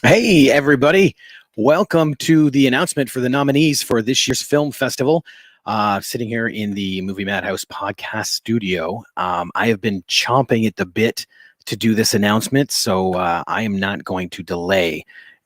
Hey, everybody. Welcome to the announcement for the nominees for this year's film festival. Sitting here in the Movie Madhouse podcast studio. I have been chomping at the bit to do this announcement, so I am not going to delay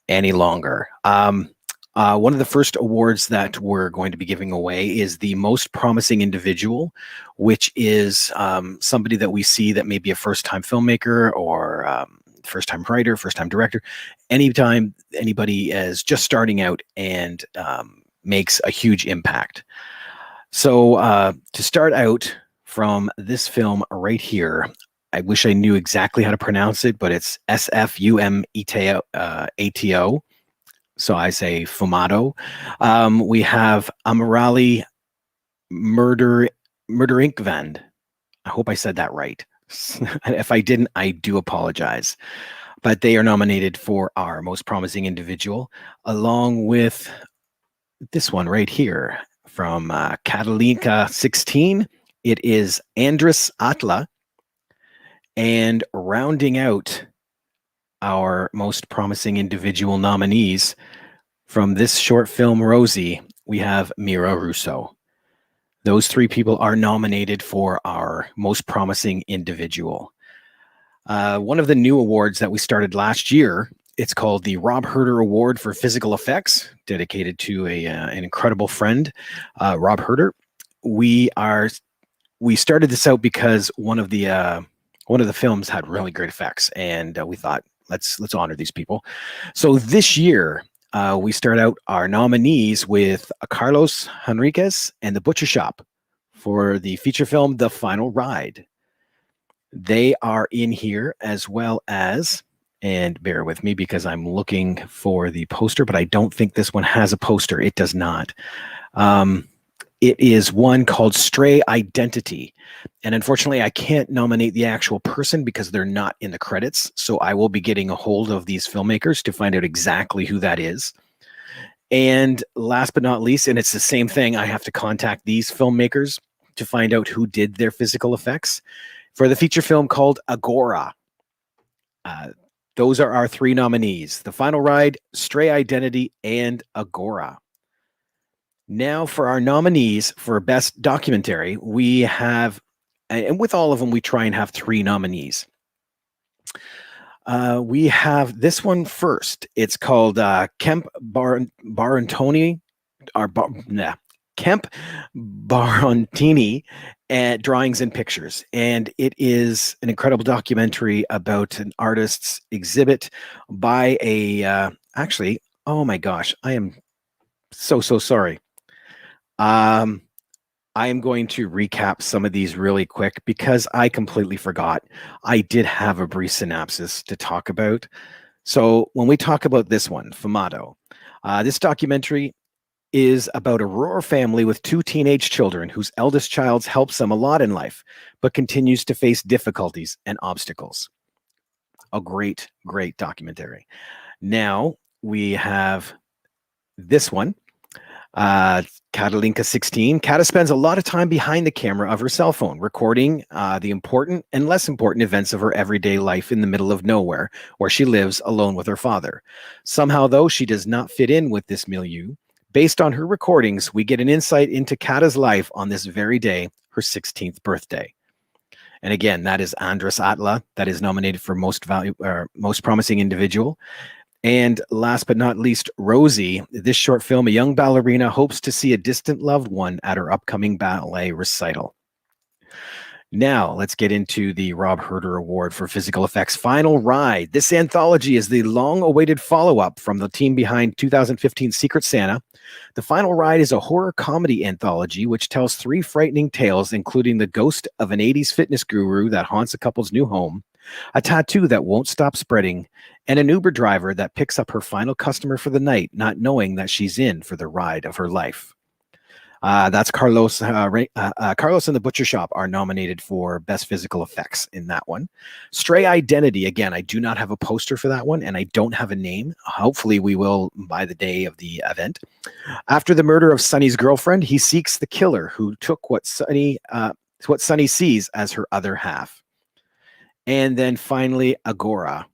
any longer. One of the first awards that we're going to be giving away is the most promising individual, which is somebody that we see that may be a first-time filmmaker or first-time writer, first-time director. Anytime anybody is just starting out and makes a huge impact. So to start out from this film right here, I wish I knew exactly how to pronounce it, but it's SFUMATO. So I say Fumato. We have Amirali Murderinkvand. I hope I said that right. If I didn't, I do apologize. But they are nominated for our most promising individual, along with this one right here from Catalinka 16. It is Andres Atla. And rounding out our most promising individual nominees from this short film, Rosie, we have Mira Russo. Those three people are nominated for our most promising individual. One of the new awards that we started last year, it's called the Rob Herder Award for Physical Effects, dedicated to an incredible friend, Rob Herder. We started this out because one of the films had really great effects, and we thought let's honor these people. So this year, we start out our nominees with Carlos Henriquez and The Butcher Shop for the feature film The Final Ride. They are in here, as well as, and bear with me because I'm looking for the poster, but I don't think this one has a poster. It does not. It is one called Stray Identity. And unfortunately, I can't nominate the actual person because they're not in the credits. So I will be getting a hold of these filmmakers to find out exactly who that is. And last but not least, and it's the same thing, I have to contact these filmmakers to find out who did their physical effects for the feature film called Agora. Those are our three nominees: The Final Ride, Stray Identity, and Agora. Now for our nominees for Best Documentary, we have, and with all of them, we try and have three nominees. We have this one first. It's called Kemp Barantoni, Kemp Barontini at Drawings and Pictures. And it is an incredible documentary about an artist's exhibit by actually, oh my gosh, I am so sorry. I am going to recap some of these really quick because I completely forgot. I did have a brief synopsis to talk about. So when we talk about this one, Fumato, this documentary is about a rural family with two teenage children whose eldest child helps them a lot in life, but continues to face difficulties and obstacles. A great documentary. Now we have this one. Catalinka 16. Kata spends a lot of time behind the camera of her cell phone, recording the important and less important events of her everyday life in the middle of nowhere, where she lives alone with her father. Somehow, though, she does not fit in with this milieu. Based on her recordings, we get an insight into Kata's life on this very day, her 16th birthday. And again, that is Andres Atla, that is nominated for most promising individual. And last but not least, Rosie. This short film, a young ballerina hopes to see a distant loved one at her upcoming ballet recital. Now, let's get into the Rob Herder Award for Physical Effects Final Ride. This anthology is the long-awaited follow-up from the team behind 2015 Secret Santa. The Final Ride is a horror comedy anthology which tells three frightening tales, including the ghost of an 80s fitness guru that haunts a couple's new home, a tattoo that won't stop spreading, and an Uber driver that picks up her final customer for the night, not knowing that she's in for the ride of her life. That's Carlos. Carlos and The Butcher Shop are nominated for Best Physical Effects in that one. Stray Identity, again, I do not have a poster for that one, and I don't have a name. Hopefully we will by the day of the event. After the murder of Sonny's girlfriend, he seeks the killer who took what Sonny sees as her other half. And then finally, Agora,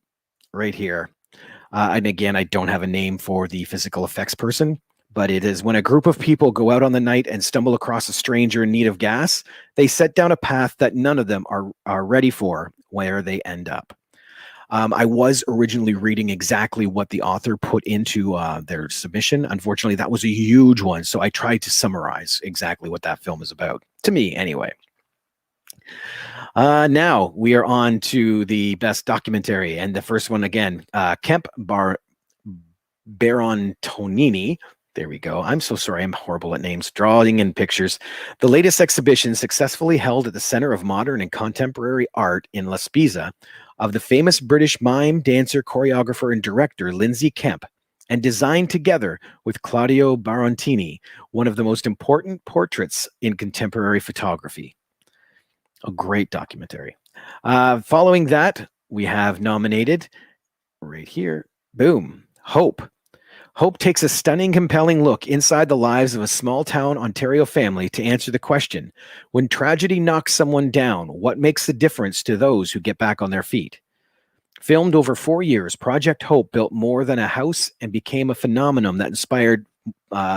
right here. And again, I don't have a name for the physical effects person, but it is when a group of people go out on the night and stumble across a stranger in need of gas, they set down a path that none of them are ready for, where they end up. I was originally reading exactly what the author put into their submission. Unfortunately, that was a huge one, so I tried to summarize exactly what that film is about, to me anyway. Now we are on to the best documentary, and the first one again, Kemp Barontonini. There we go. I'm so sorry. I'm horrible at names. Drawing in pictures. The latest exhibition successfully held at the Center of Modern and Contemporary Art in La Spezia of the famous British mime, dancer, choreographer, and director Lindsay Kemp, and designed together with Claudio Barontini, one of the most important portraits in contemporary photography. A great documentary. Following that, we have nominated right here. Boom. Hope. Hope takes a stunning, compelling look inside the lives of a small-town Ontario family to answer the question, when tragedy knocks someone down, what makes the difference to those who get back on their feet? Filmed over 4 years, Project Hope built more than a house and became a phenomenon that inspired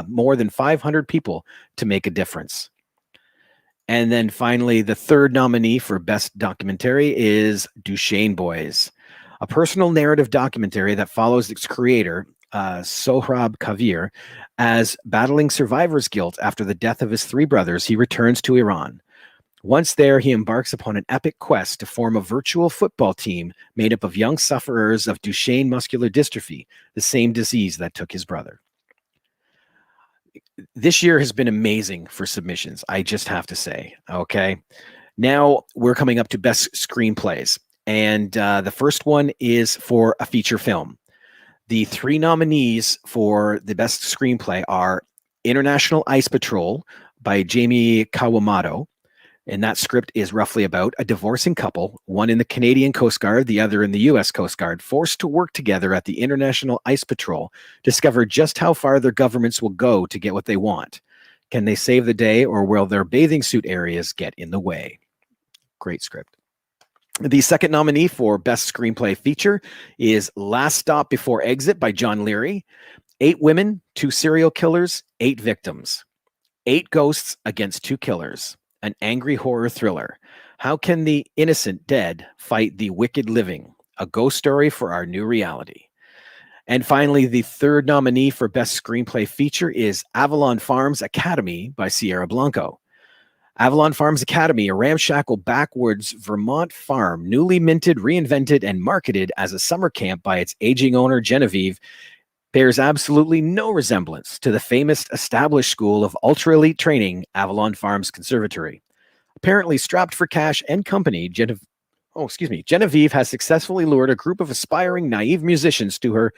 more than 500 people to make a difference. And then finally, the third nominee for Best Documentary is Duchesne Boys, a personal narrative documentary that follows its creator, Sohrab Kavir, as battling survivor's guilt after the death of his 3 brothers, he returns to Iran. Once there, he embarks upon an epic quest to form a virtual football team made up of young sufferers of Duchenne muscular dystrophy, the same disease that took his brother. This year has been amazing for submissions, I just have to say, okay? Now we're coming up to Best Screenplays, and the first one is for a feature film. The 3 nominees for the Best Screenplay are International Ice Patrol by Jamie Kawamoto, and that script is roughly about a divorcing couple, one in the Canadian Coast Guard, the other in the U.S. Coast Guard, forced to work together at the International Ice Patrol, discover just how far their governments will go to get what they want. Can they save the day, or will their bathing suit areas get in the way? Great script. The second nominee for Best Screenplay Feature is Last Stop Before Exit by John Leary. 8 women, 2 serial killers, 8 victims. 8 ghosts against 2 killers. An angry horror thriller. How can the innocent dead fight the wicked living? A ghost story for our new reality. And finally, the third nominee for Best Screenplay Feature is Avalon Farms Academy by Sierra Blanco. Avalon Farms Academy, a ramshackle backwoods Vermont farm, newly minted, reinvented, and marketed as a summer camp by its aging owner, Genevieve, bears absolutely no resemblance to the famous established school of ultra-elite training, Avalon Farms Conservatory. Apparently strapped for cash and company, Genevieve has successfully lured a group of aspiring, naive musicians to her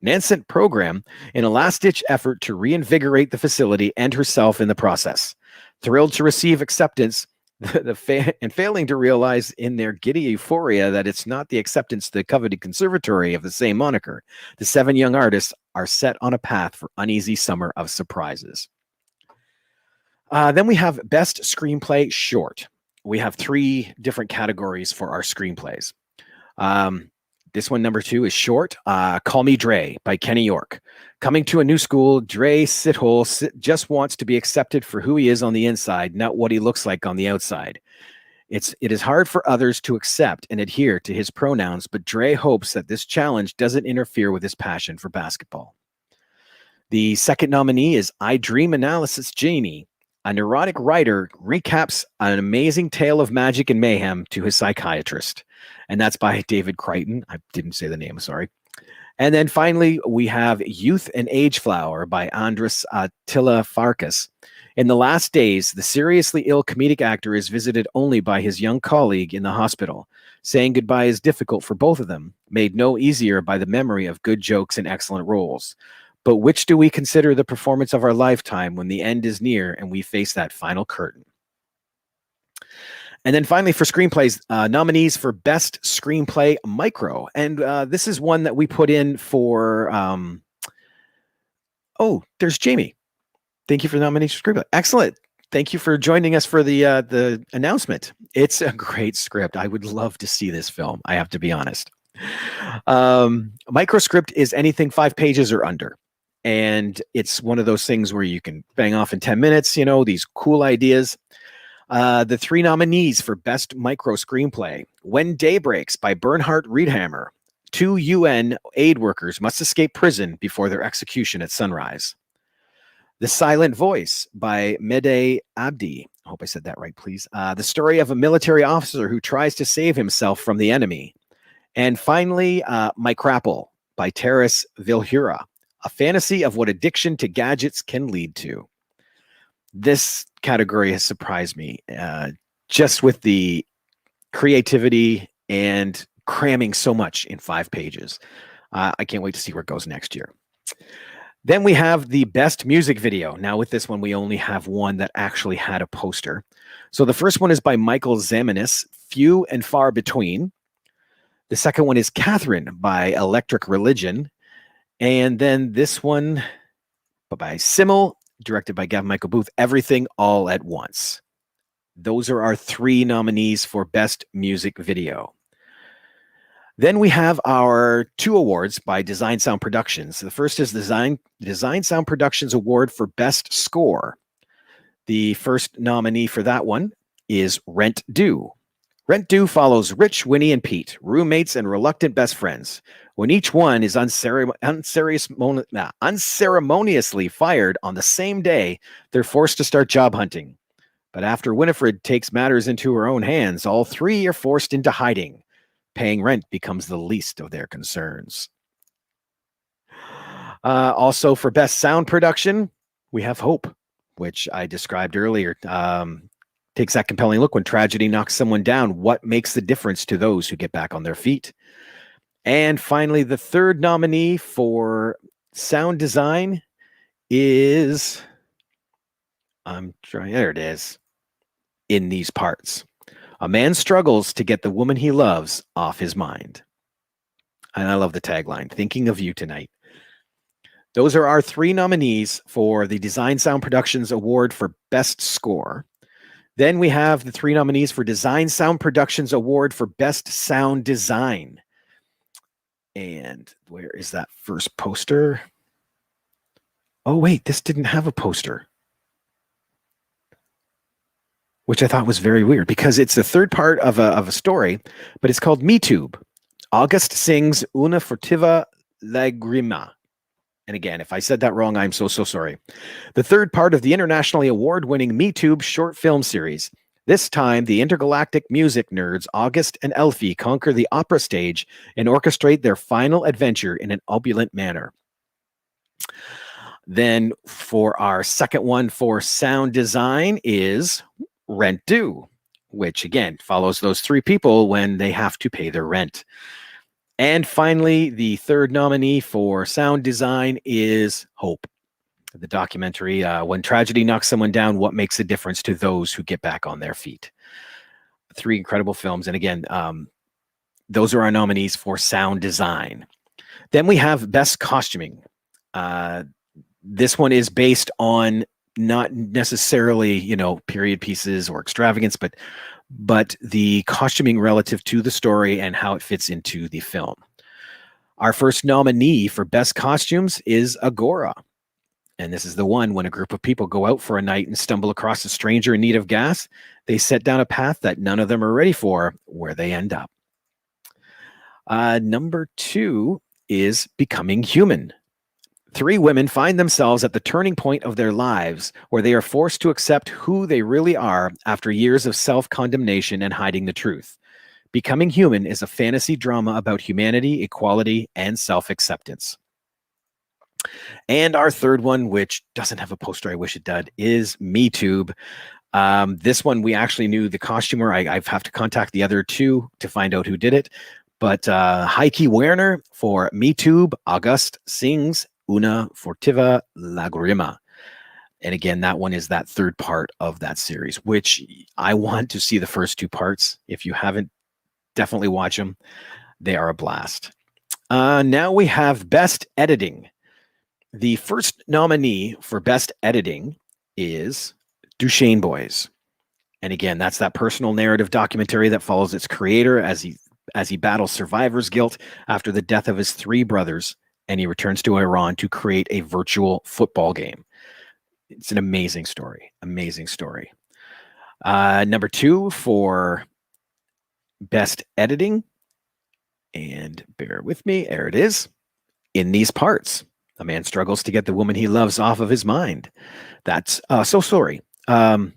nascent program in a last-ditch effort to reinvigorate the facility and herself in the process. Thrilled to receive acceptance, and failing to realize in their giddy euphoria that it's not the acceptance to the coveted conservatory of the same moniker, the 7 young artists are set on a path for uneasy summer of surprises. Then we have Best Screenplay Short. We have 3 different categories for our screenplays. This one, number 2, is short. Call Me Dre by Kenny York. Coming to a new school, Dre just wants to be accepted for who he is on the inside, not what he looks like on the outside. It is hard for others to accept and adhere to his pronouns, but Dre hopes that this challenge doesn't interfere with his passion for basketball. The second nominee is I Dream Analysis Genie. A neurotic writer recaps an amazing tale of magic and mayhem to his psychiatrist. And that's by David Crichton. I didn't say the name, sorry. And then finally, we have Youth and Age Flower by Andres Attila Farkas. In the last days, the seriously ill comedic actor is visited only by his young colleague in the hospital. Saying goodbye is difficult for both of them, made no easier by the memory of good jokes and excellent roles. But which do we consider the performance of our lifetime when the end is near and we face that final curtain? And then finally, for screenplays, nominees for Best Screenplay Micro. And this is one that we put in for... there's Jamie. Thank you for the nomination for screenplay. Excellent. Thank you for joining us for the announcement. It's a great script. I would love to see this film, I have to be honest. Microscript is anything 5 pages or under. And it's one of those things where you can bang off in 10 minutes, you know, these cool ideas. The 3 nominees for Best Micro Screenplay: When Day Breaks by Bernhard Riedhammer. 2 UN aid workers must escape prison before their execution at sunrise. The Silent Voice by Mehdi Abdi. I hope I said that right, please. The story of a military officer who tries to save himself from the enemy. And finally, My Crapple by Taras Vilhura, a fantasy of what addiction to gadgets can lead to. This category has surprised me, just with the creativity and cramming so much in 5 pages. I can't wait to see where it goes next year. Then we have the Best Music Video. Now with this one, we only have one that actually had a poster. So the first one is by Michael Zamanis, Few and Far Between. The second one is Catherine by Electric Religion. And then this one by Simmel, directed by Gavin Michael Booth, Everything All at Once. Those are our 3 nominees for Best Music Video. Then we have our 2 awards by Design Sound Productions. The first is Design Sound Productions Award for Best Score. The first nominee for that one is Rent Due. Rent Due follows Rich, Winnie, and Pete, roommates and reluctant best friends. When each one is unceremoniously fired on the same day, they're forced to start job hunting. But after Winifred takes matters into her own hands, all 3 are forced into hiding. Paying rent becomes the least of their concerns. Also for Best Sound Production, we have Hope, which I described earlier. Takes that compelling look when tragedy knocks someone down. What makes the difference to those who get back on their feet? And finally, the third nominee for sound design is, there it is, In These Parts. A man struggles to get the woman he loves off his mind. And I love the tagline, Thinking of You Tonight. Those are our 3 nominees for the Design Sound Productions Award for Best Score. Then we have the 3 nominees for Design Sound Productions Award for Best Sound Design. And where is that first poster? Oh, wait, this didn't have a poster, which I thought was very weird because it's the third part of a story, but it's called MeTube. August sings Una furtiva lagrima. And again, if I said that wrong, I'm so sorry. The third part of the internationally award-winning MeTube short film series. This time, the intergalactic music nerds August and Elfie conquer the opera stage and orchestrate their final adventure in an opulent manner. Then for our second one for sound design is Rent Due, which again follows those 3 people when they have to pay their rent. And finally, the third nominee for sound design is Hope, the documentary, When Tragedy Knocks Someone Down, What Makes a Difference to Those Who Get Back on Their Feet. 3 incredible films. And again, those are our nominees for sound design. Then we have Best Costuming. This one is based on not necessarily, you know, period pieces or extravagance, but the costuming relative to the story and how it fits into the film. Our first nominee for Best Costumes is Agora. And this is the one when a group of people go out for a night and stumble across a stranger in need of gas. They set down a path that none of them are ready for, where they end up. Number 2 is Becoming Human. 3 women find themselves at the turning point of their lives where they are forced to accept who they really are after years of self-condemnation and hiding the truth. Becoming Human is a fantasy drama about humanity, equality, and self-acceptance. And our third one, which doesn't have a poster, I wish it did, is MeTube. This one, we actually knew the costumer. I have to contact the other 2 to find out who did it. But Heike Werner for MeTube, August sings Una furtiva lagrima. And again, that one is that third part of that series, which I want to see the first 2 parts. If you haven't, definitely watch them. They are a blast. Now we have Best Editing. The first nominee for Best Editing is Duchesne Boys. And again, that's that personal narrative documentary that follows its creator as he as he battles survivor's guilt after the death of his 3 brothers, and he returns to Iran to create a virtual football game. It's an amazing story. Amazing story. Number 2 for best editing, and bear with me, there it is. In These Parts, a man struggles to get the woman he loves off of his mind. That's so sorry. Where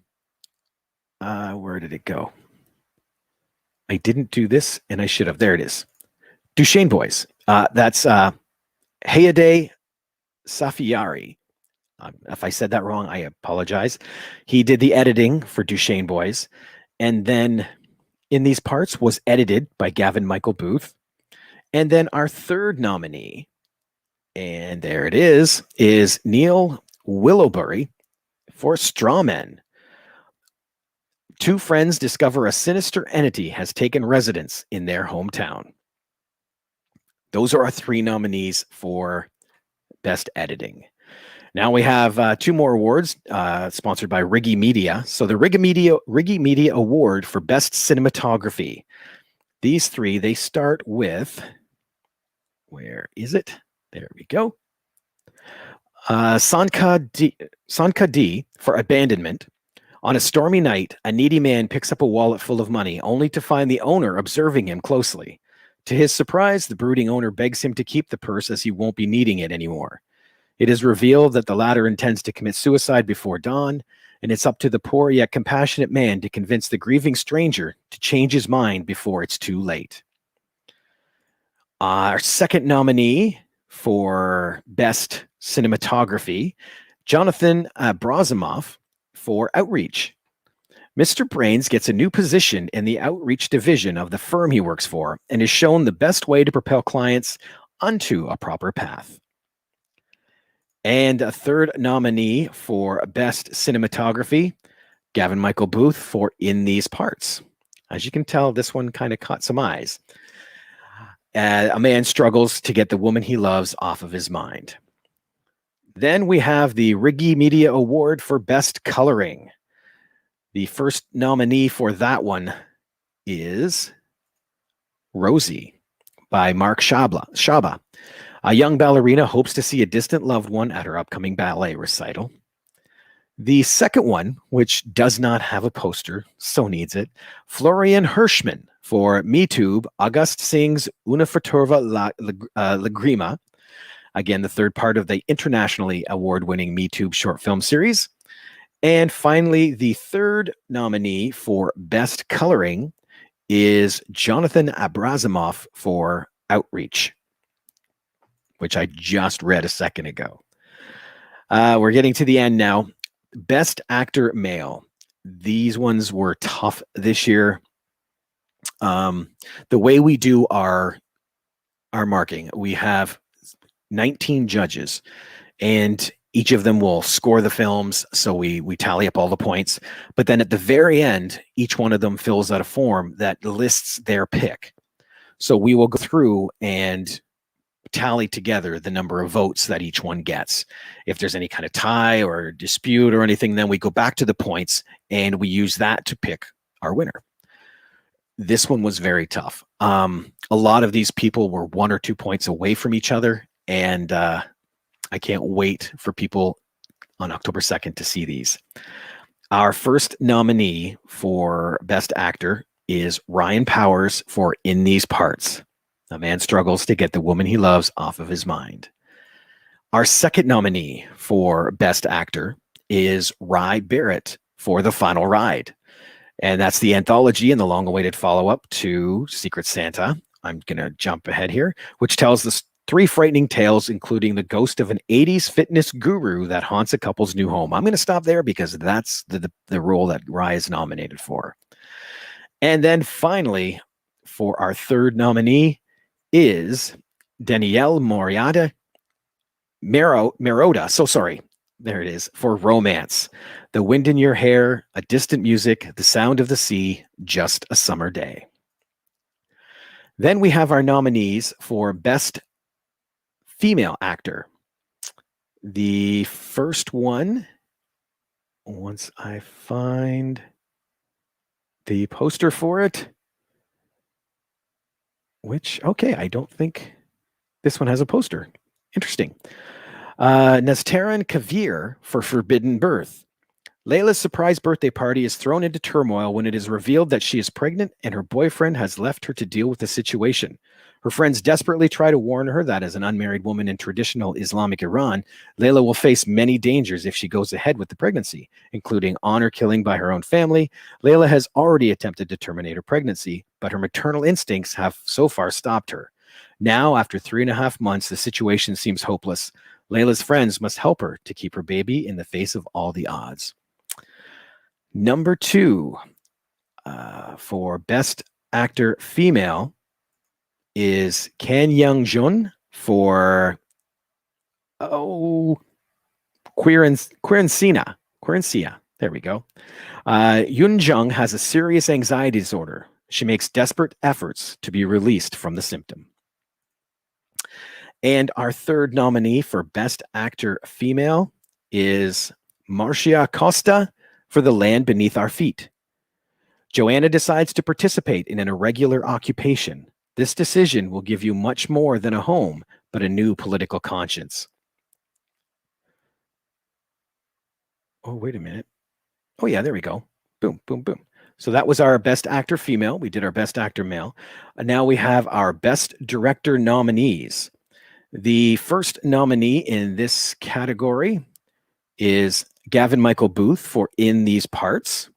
did it go? I didn't do this, and I should have. There it is. Duchesne Boys. That's Hayade Safiari. If I said that wrong, I apologize. He did the editing for Duchesne Boys, and then In These Parts was edited by Gavin Michael Booth. And then our third nominee, and there it is Neil Willowbury for Strawmen. 2 friends discover a sinister entity has taken residence in their hometown. Those are our 3 nominees for Best Editing. Now we have 2 more awards sponsored by Riggy Media. So the Riggy Media Award for Best Cinematography. These 3, they start with, where is it? There we go. Sanka D for Abandonment. On a stormy night, a needy man picks up a wallet full of money, only to find the owner observing him closely. To his surprise, the brooding owner begs him to keep the purse as he won't be needing it anymore. It is revealed that the latter intends to commit suicide before dawn, and it's up to the poor yet compassionate man to convince the grieving stranger to change his mind before it's too late. Our second nominee for Best Cinematography, Jonathan Abrasimov for Outreach. Mr. Brains gets a new position in the outreach division of the firm he works for and is shown the best way to propel clients onto a proper path. And a third nominee for Best Cinematography, Gavin Michael Booth for In These Parts. As you can tell, this one kind of caught some eyes. A man struggles to get the woman he loves off of his mind. Then we have the Riggy Media Award for Best Coloring. The first nominee for that one is Rosie by Mark Shaba. A young ballerina hopes to see a distant loved one at her upcoming ballet recital. The second one, which does not have a poster, so needs it, Florian Hirschman for MeTube, August Singh's Una Furtova Lagrima. Again, the third part of the internationally award-winning MeTube short film series. And finally, the third nominee for Best Coloring is Jonathan Abrasimov for Outreach, which I just read a second ago. We're getting to the end now. Best Actor Male. These ones were tough this year. The way we do our marking, we have 19 judges, and each of them will score the films. So we tally up all the points. But then at the very end, each one of them fills out a form that lists their pick. So we will go through and tally together the number of votes that each one gets. If there's any kind of tie or dispute or anything, then we go back to the points and we use that to pick our winner. This one was very tough. A lot of these people were 1 or 2 points away from each other, and I can't wait for people on October 2nd to see these. Our first nominee for Best Actor is Ryan Powers for In These Parts. A man struggles to get the woman he loves off of his mind. Our second nominee for Best Actor is Rye Barrett for The Final Ride. And that's the anthology and the long-awaited follow-up to Secret Santa. I'm going to jump ahead here, which tells the 3 frightening tales, including the ghost of an 80s fitness guru that haunts a couple's new home. I'm going to stop there because that's the role that Rye is nominated for. And then finally, for our third nominee is Danielle Moroda. So sorry. There it is, for Romance. The Wind in Your Hair, A Distant Music, The Sound of the Sea, Just a Summer Day. Then we have our nominees for Best Female Actor. The first one, once I find the poster for it, which, okay, I don't think this one has a poster. Interesting. Nestaran Kavir for Forbidden Birth. Layla's surprise birthday party is thrown into turmoil when it is revealed that she is pregnant and her boyfriend has left her to deal with the situation. Her friends desperately try to warn her that as an unmarried woman in traditional Islamic Iran, Layla will face many dangers if she goes ahead with the pregnancy, including honor killing by her own family. Layla has already attempted to terminate her pregnancy, but her maternal instincts have so far stopped her. Now, after 3.5 months, the situation seems hopeless. Layla's friends must help her to keep her baby in the face of all the odds. Number 2 for Best Actor Female is Kan Young-jun for Querencia. There we go. Yoon Jung has a serious anxiety disorder. She makes desperate efforts to be released from the symptom. And our third nominee for Best Actor Female is Marcia Costa for The Land Beneath Our Feet. Joanna decides to participate in an irregular occupation. This decision will give you much more than a home, but a new political conscience. Oh, wait a minute. Oh, yeah, there we go. Boom, boom, boom. So that was our Best Actor Female. We did our Best Actor Male. And now we have our Best Director nominees. The first nominee in this category is Gavin Michael Booth for In These Parts.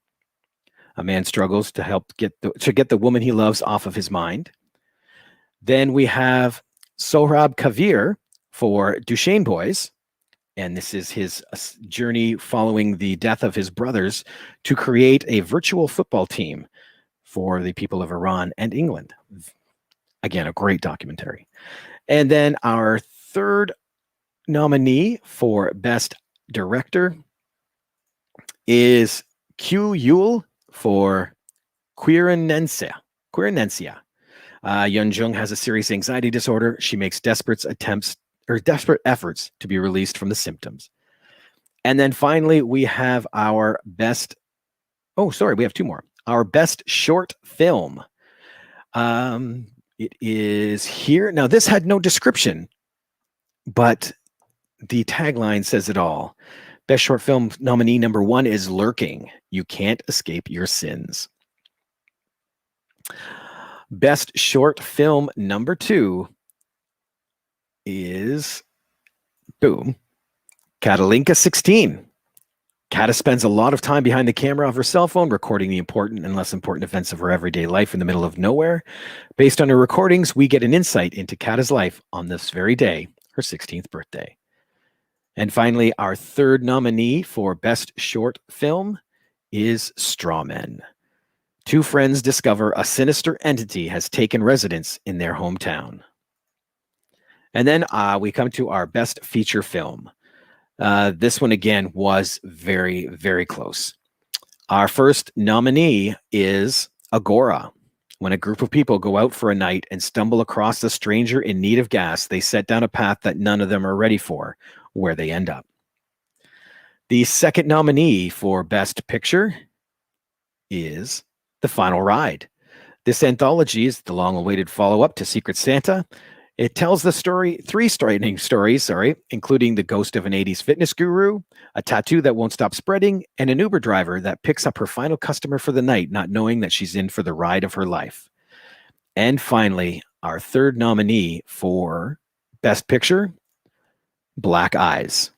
A man struggles to get the woman he loves off of his mind. Then we have Sohrab Kavir for Duchesne Boys. And this is his journey following the death of his brothers to create a virtual football team for the people of Iran and England. Again, a great documentary. And then our third nominee for Best Director is Q Yule for Querencia. Yeon Jung has a serious anxiety disorder. She makes desperate efforts to be released from the symptoms. And then finally, we have our best. Oh, sorry, we have two more. Our best short film. It is here. Now, this had no description, but the tagline says it all. Best short film nominee number 1 is Lurking. You Can't Escape Your Sins. Best short film number 2 is, boom, Catalinka 16. Kata spends a lot of time behind the camera of her cell phone, recording the important and less important events of her everyday life in the middle of nowhere. Based on her recordings, we get an insight into Kata's life on this very day, her 16th birthday. And finally, our third nominee for Best Short Film is Strawmen. Two friends discover a sinister entity has taken residence in their hometown. And then we come to our Best Feature Film. This one, again, was very, very close. Our first nominee is Agora. When a group of people go out for a night and stumble across a stranger in need of gas, they set down a path that none of them are ready for, where they end up. The second nominee for Best Picture is The Final Ride. This anthology is the long-awaited follow-up to Secret Santa. It tells the three frightening stories, including the ghost of an 80s fitness guru, a tattoo that won't stop spreading, and an Uber driver that picks up her final customer for the night, not knowing that she's in for the ride of her life. And finally, our third nominee for Best Picture, Black Eyes.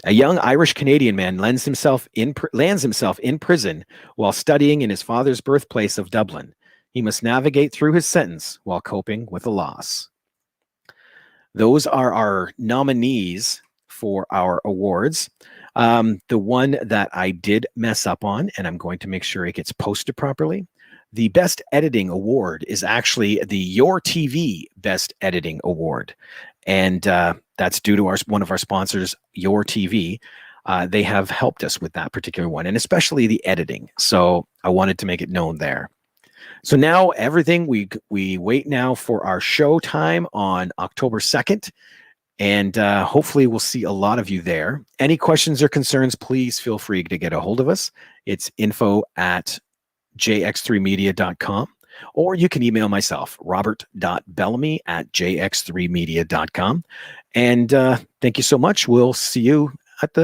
A young Irish-Canadian man lands himself in prison while studying in his father's birthplace of Dublin. He must navigate through his sentence while coping with a loss. Those are our nominees for our awards. The one that I did mess up on, and I'm going to make sure it gets posted properly, the Best Editing Award is actually the Your TV Best Editing Award. And that's due to one of our sponsors, Your TV. They have helped us with that particular one, and especially the editing. So I wanted to make it known there. So now everything, we wait now for our show time on October 2nd, and hopefully we'll see a lot of you there. Any questions or concerns, please feel free to get a hold of us. It's info@jx3media.com. or you can email myself, robert.bellamy@jx3media.com. And thank you so much. We'll see you at the